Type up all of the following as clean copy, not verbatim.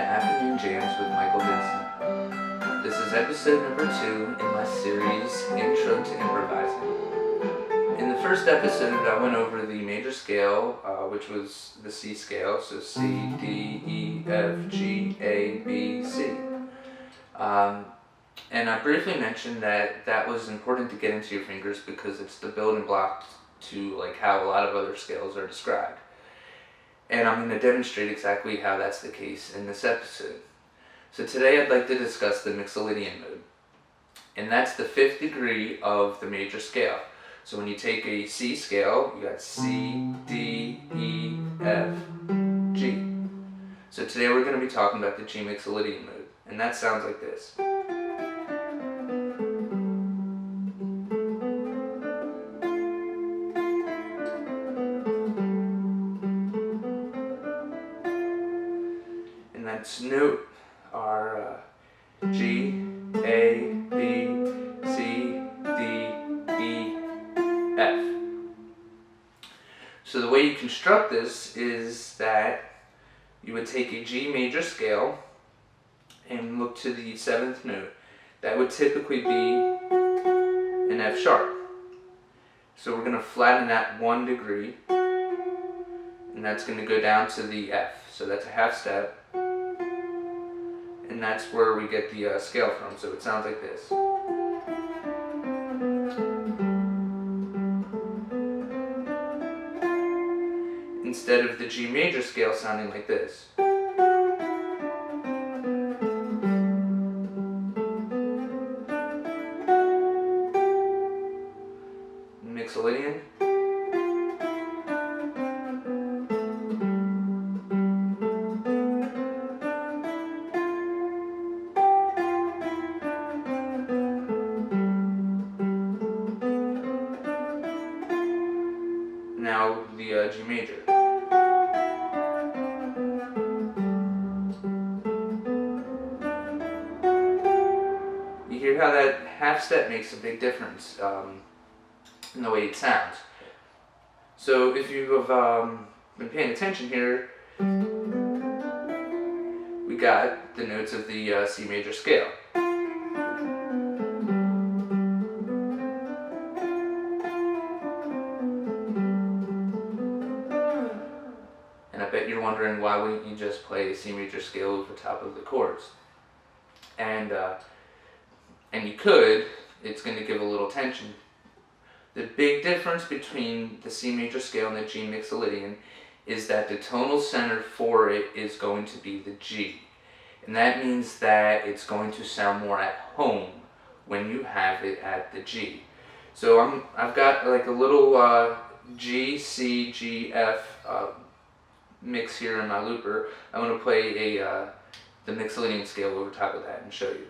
Afternoon Jams with Michael Vincent. This is episode number 2 in my series Intro to Improvising. In the first episode, I went over the major scale, which was the C scale, so C, D, E, F, G, A, B, C. And I briefly mentioned that that was important to get into your fingers because it's the building block to like how a lot of other scales are described. And I'm going to demonstrate exactly how that's the case in this episode. So today I'd like to discuss the Mixolydian Mode. And that's the 5th degree of the major scale. So when you take a C scale, you got C, D, E, F, G. So today we're going to be talking about the G Mixolydian Mode. And that sounds like this. And that's note are G, A, B, C, D, E, F. So the way you construct this is that you would take a G major scale and look to the 7th note. That would typically be an F sharp. So we're going to flatten that 1 degree, and that's going to go down to the F. So that's a half step. And that's where we get the scale from, so it sounds like this. Instead of the G major scale sounding like this. Mixolydian. Now the G major. You hear how that half step makes a big difference in the way it sounds. So if you have been paying attention here, we got the notes of the C major scale. And I bet you're wondering, why wouldn't you just play a C major scale over top of the chords? And you could. It's going to give a little tension. The big difference between the C major scale and the G Mixolydian is that the tonal center for it is going to be the G. And that means that it's going to sound more at home when you have it at the G. So I've got like a little G, C, G, F mix here in my looper. I'm going to play the Mixolydian scale over top of that and show you.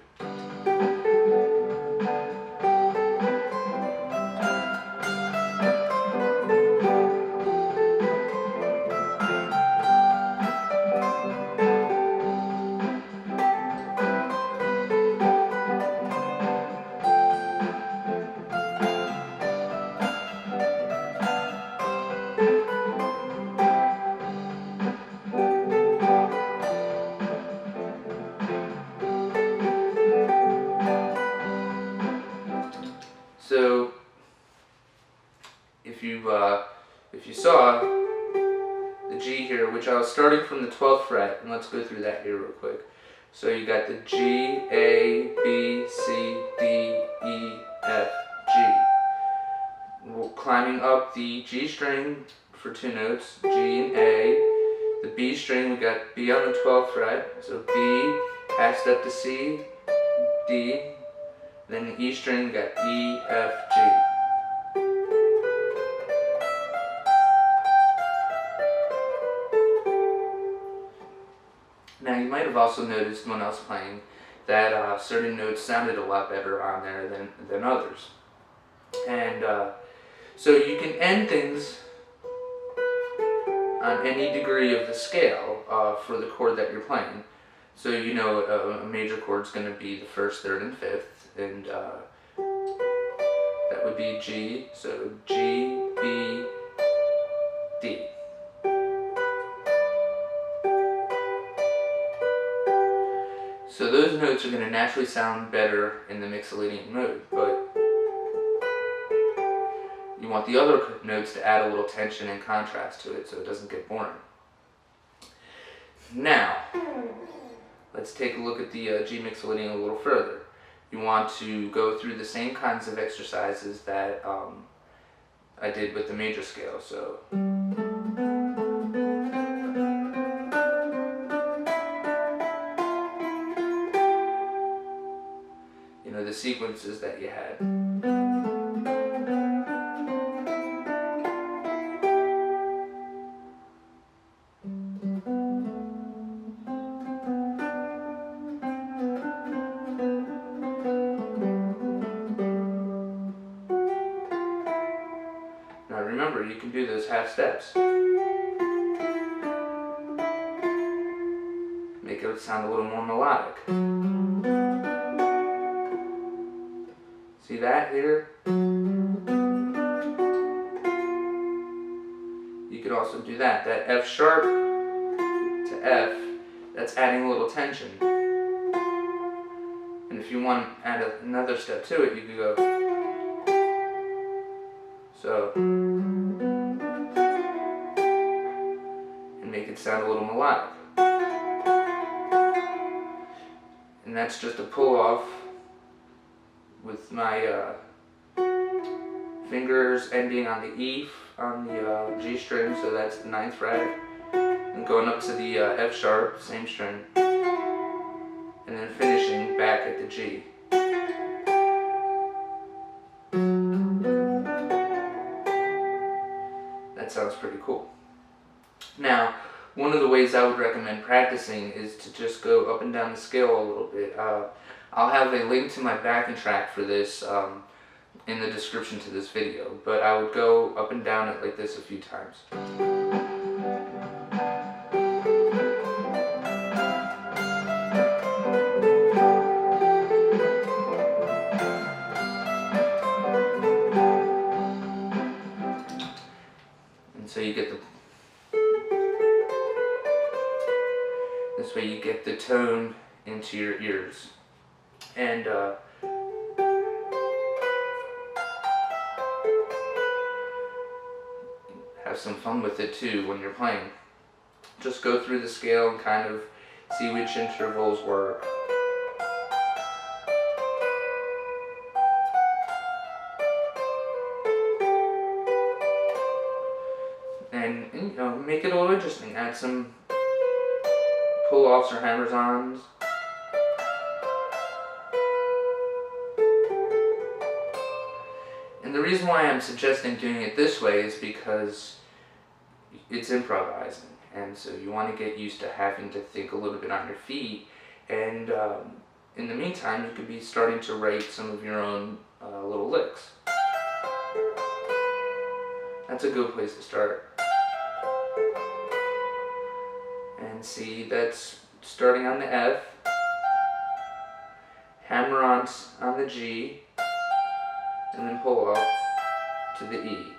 So, if you saw the G here, which I was starting from the 12th fret, and let's go through that here real quick. So you got the G, A, B, C, D, E, F, G. We're climbing up the G string for 2 notes, G and A. The B string, we got B on the 12th fret, so B, half step to C, D. Then the E string, we got E, F, G. Now you might have also noticed when I was playing that certain notes sounded a lot better on there than others. And so you can end things on any degree of the scale for the chord that you're playing. So you know a major chord is going to be the 1st, 3rd, and 5th. And that would be G, so G, B, D. So those notes are going to naturally sound better in the Mixolydian mode, but you want the other notes to add a little tension and contrast to it so it doesn't get boring. Now, let's take a look at the G Mixolydian a little further. You want to go through the same kinds of exercises that I did with the major scale. So, you know, the sequences that you had. Now remember, you can do those half steps. Make it sound a little more melodic. See that here? You could also do that. That F sharp to F, that's adding a little tension. And if you want to add another step to it, you could go. So, and make it sound a little melodic. And that's just a pull off with my fingers ending on the E on the G string, so that's the 9th fret, and going up to the F sharp, same string, and then finishing back at the G. That sounds pretty cool. Now, one of the ways I would recommend practicing is to just go up and down the scale a little bit. I'll have a link to my backing track for this in the description to this video, but I would go up and down it like this a few times. And so you get this way you get the tone into your ears. And have some fun with it too when you're playing. Just go through the scale and kind of see which intervals work. And you know, make it a little interesting. Add some pull-offs or hammers-ons. And the reason why I'm suggesting doing it this way is because it's improvising, and so you want to get used to having to think a little bit on your feet, and in the meantime you could be starting to write some of your own little licks. That's a good place to start. And see, that's starting on the F, hammer-ons on the G, and then pull off to the E.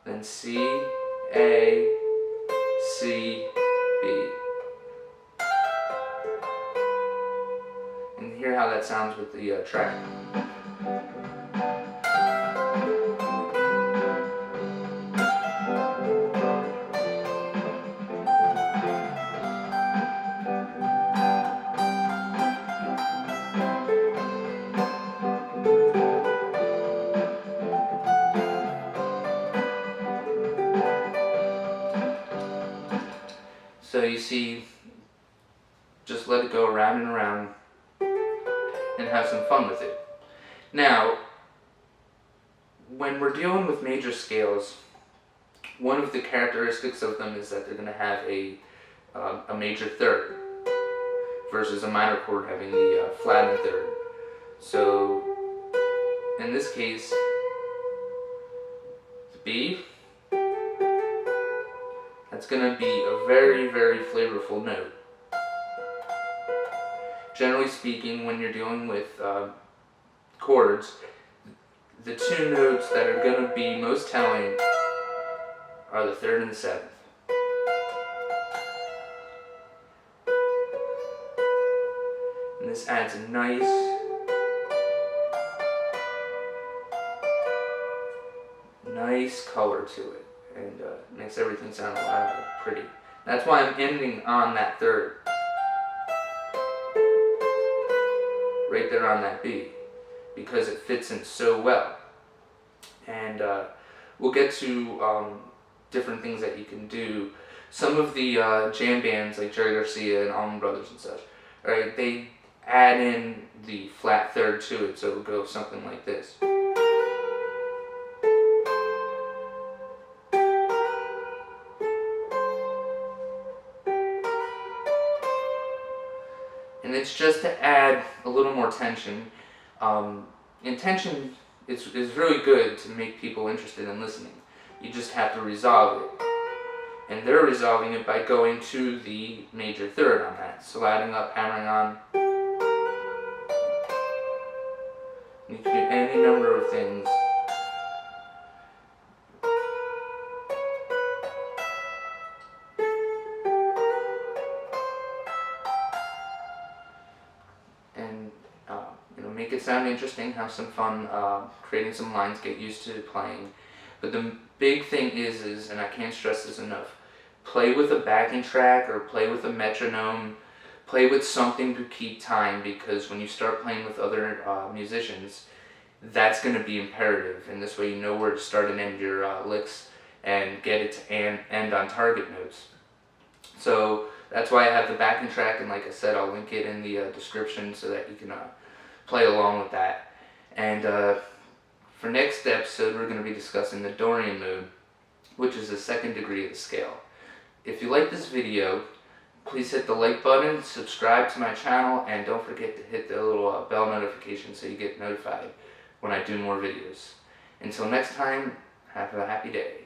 Then C, A, C, B. And hear how that sounds with the track. So you see, just let it go around and around and have some fun with it. Now, when we're dealing with major scales, one of the characteristics of them is that they're going to have a major third versus a minor chord having the flattened third. So in this case, the B, that's going to be a very, very flavorful note. Generally speaking, when you're dealing with chords, the two notes that are going to be most telling are the 3rd and the 7th. And this adds a nice color to it, and makes everything sound a lot pretty. That's why I'm ending on that third, right there on that B, because it fits in so well. And we'll get to different things that you can do. Some of the jam bands like Jerry Garcia and Allman Brothers and such, right? They add in the flat third to it, so it'll go something like this. And it's just to add a little more tension. And tension is really good to make people interested in listening. You just have to resolve it. And they're resolving it by going to the major third on that. So adding up, hammering on. You can do any number of things. And make it sound interesting, have some fun, creating some lines, get used to playing. But the big thing is, and I can't stress this enough, play with a backing track or play with a metronome, play with something to keep time, because when you start playing with other musicians, that's going to be imperative, and this way you know where to start and end your licks and get it to end on target notes. So that's why I have the backing track, and like I said, I'll link it in the description so that you can play along with that. And for next episode, we're going to be discussing the Dorian mode, which is the second degree of the scale. If you like this video, please hit the like button, subscribe to my channel, and don't forget to hit the little bell notification so you get notified when I do more videos. Until next time, have a happy day.